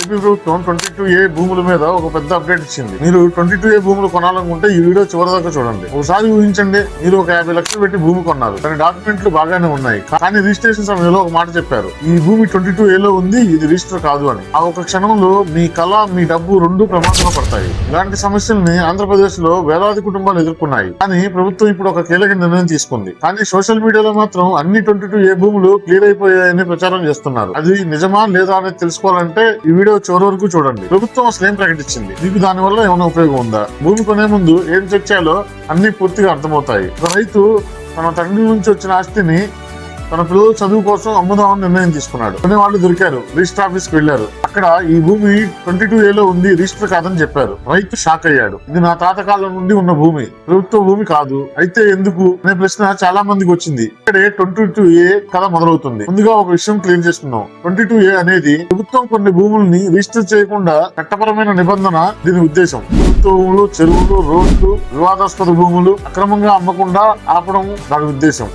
AP ప్రభుత్వం 22A భూముల మీద ఒక పెద్ద అప్డేట్ ఇచ్చింది. మీరు 22A భూములు కొనాలనుకుంటే ఈ వీడియో చివరిదాకా చూడండి. ఒకసారి ఊహించండి, మీరు ఒక 50 లక్షలు పెట్టి భూమి కొన్నారు. దాని డాక్యుమెంట్లు బాగానే ఉన్నాయి, కానీ రిజిస్ట్రేషన్ సమయంలో ఒక మాట చెప్పారు, ఈ భూమి 22A లో ఉంది, ఇది రిజిస్టర్ కాదు అని. ఆ ఒక క్షణంలో మీ కళ, మీ డబ్బు రెండు ప్రమాదంలో పడతాయి. ఇలాంటి సమస్యల్ని ఆంధ్రప్రదేశ్ లో వేలాది కుటుంబాలు ఎదుర్కొన్నాయి. కానీ ప్రభుత్వం ఇప్పుడు ఒక కీలక నిర్ణయం తీసుకుంది. కానీ సోషల్ మీడియాలో మాత్రం అన్ని 22A భూములు క్లియర్ అయిపోయాయని ప్రచారం చేస్తున్నారు. అది నిజమా లేదా అనేది తెలుసుకోవాలంటే ఈ వీడియో చివరి వరకు చూడండి. ప్రభుత్వం అసలు ఏం ప్రకటించింది, మీకు దాని వల్ల ఏమైనా ఉపయోగం ఉందా, భూమి కొనే ముందు ఏం చెక్ చేయాలో అన్ని పూర్తిగా అర్థమవుతాయి. ఒక రైతు తన తండ్రి నుంచి వచ్చిన ఆస్తిని తన పిల్లల చదువు కోసం అమ్ముదామని నిర్ణయం తీసుకున్నాడు. కొన్ని వాళ్ళు దొరికారు, రిజిస్టర్ ఆఫీస్ కి వెళ్లారు. అక్కడ ఈ భూమి 22A లో ఉంది, రిజిస్టర్ కాదని చెప్పారు. రైతు షాక్ అయ్యాడు. ఇది నా తాతకాలం నుండి ఉన్న భూమి, ప్రభుత్వ భూమి కాదు, అయితే ఎందుకు అనే ప్రశ్న చాలా మందికి వచ్చింది. ఇక్కడే 22A కథ మొదలవుతుంది. ముందుగా ఒక విషయం క్లియర్ చేసుకున్నాం. 22A అనేది ప్రభుత్వం కొన్ని భూముల్ని రిజిస్టర్ చేయకుండా చట్టపరమైన నిబంధన. దీని ఉద్దేశం ప్రభుత్వ భూములు, చెరువులు, రోడ్లు, వివాదాస్పద భూములు అక్రమంగా అమ్మకుండా ఆపడం దాని ఉద్దేశం.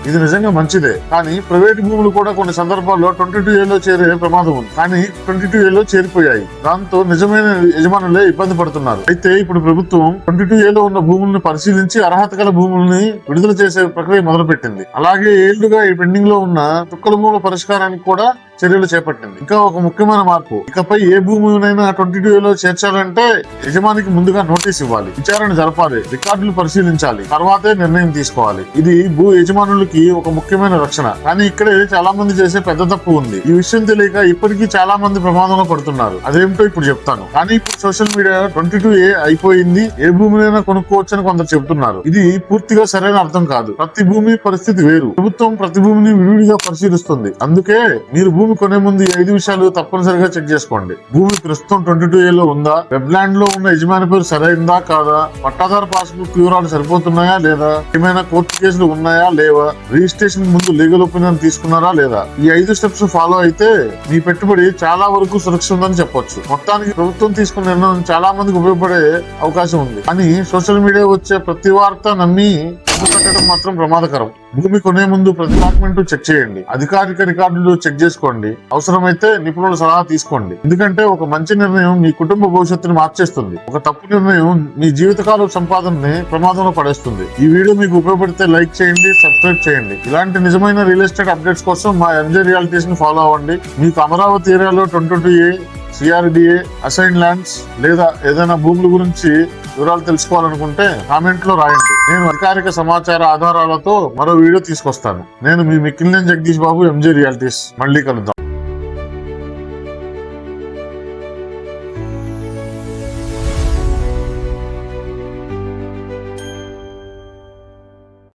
ఇది నిజంగా మంచిదే, కానీ ప్రైవేట్ భూములు కూడా కొన్ని సందర్భాల్లో 22A లో చేరే ప్రమాదం ఉంది. కానీ 22A లో చేరిపోయాయి. దాంతో నిజమైన యజమానులే ఇబ్బంది పడుతున్నారు. అయితే ఇప్పుడు ప్రభుత్వం 22A లో ఉన్న భూములను పరిశీలించి అర్హత గల భూముల్ని విడుదల చేసే ప్రక్రియ మొదలుపెట్టింది. అలాగే ఏళ్లుగా ఈ పెండింగ్ లో ఉన్న చుక్కల భూముల పరిష్కారానికి కూడా చర్యలు చేపట్టింది. ఇంకా ఒక ముఖ్యమైన మార్పు, ఇకపై ఏ భూమినైనా 22A లో చేర్చాలంటే యజమానికి ముందుగా నోటీస్ ఇవ్వాలి, విచారణ జరపాలి, రికార్డులు పరిశీలించాలి, తర్వాతే నిర్ణయం తీసుకోవాలి. ఇది భూ యజమానులకి ఒక ముఖ్యమైన రక్షణ. కానీ ఇక్కడే చాలా మంది చేసే పెద్ద తప్పు ఉంది. ఈ విషయం తెలియక ఇప్పటికీ చాలా మంది ప్రమాదంలో పడుతున్నారు. అదేమిటో ఇప్పుడు చెప్తాను. కానీ ఇప్పుడు సోషల్ మీడియా 22A అయిపోయింది, ఏ భూమినైనా కొనుక్కోవచ్చని కొందరు చెబుతున్నారు. ఇది పూర్తిగా సరైన అర్థం కాదు. ప్రతి భూమి పరిస్థితి వేరు. ప్రభుత్వం ప్రతి భూమిని విడివిడిగా పరిశీలిస్తుంది. అందుకే మీరు భూమి కొనే ముందు ఈ 5 విషయాలు తప్పనిసరిగా చెక్ చేసుకోండి. భూమి ప్రస్తుతం 22A లో ఉందా, వెబ్ ల్యాండ్ లో ఉన్న యజమాని పేరు సరైందా కాదా, పట్టాదారు పాస్బుక్ వివరాలు సరిపోతున్నాయా లేదా, ఏమైనా కోర్టు కేసులు ఉన్నాయా లేవా, రిజిస్ట్రేషన్ ముందు లీగల్ ఒపీనియన్ తీసుకున్నారా లేదా. ఈ 5 స్టెప్స్ ఫాలో అయితే మీ పెట్టుబడి చాలా వరకు సురక్షితం ఉందని చెప్పొచ్చు. మొత్తానికి ప్రభుత్వం తీసుకున్న నిర్ణయం చాలా మందికి ఉపయోగపడే అవకాశం ఉంది. కానీ సోషల్ మీడియా వచ్చే ప్రతి వార్త నమ్మి పెట్టడం మాత్రం ప్రమాదకరం. భూమి కొనే ముందు ప్రతి డాక్యుమెంట్ చెక్ చేయండి, అధికారిక రికార్డులు చెక్ చేసుకోండి, అవసరమైతే నిపుణుల సలహా తీసుకోండి. ఎందుకంటే ఒక మంచి నిర్ణయం మీ కుటుంబ భవిష్యత్తుని మార్చేస్తుంది, ఒక తప్పు నిర్ణయం మీ జీవితకాల సంపాదనని ప్రమాదంలో పడేస్తుంది. ఈ వీడియో మీకు ఉపయోగపడితే లైక్ చేయండి, సబ్స్క్రైబ్ చేయండి. ఇలాంటి నిజమైన రియల్ ఎస్టేట్ అప్డేట్స్ కోసం మా ఎంజే రియాలిటీస్ ని ఫాలో అవ్వండి. మీకు అమరావతి ఏరియాలో 22A, CRDA, అసైన్ ల్యాండ్స్ లేదా ఏదైనా భూముల గురించి వివరాలు తెలుసుకోవాలనుకుంటే కామెంట్ లో రాయండి. నేను అధికారిక సమాచార ఆధారాలతో మరో వీడియో తీసుకొస్తాను. నేను మీ మిక్కిలినేని జగదీష్ బాబు, ఎంజే రియాలిటీస్. మళ్ళీ కలుద్దాం.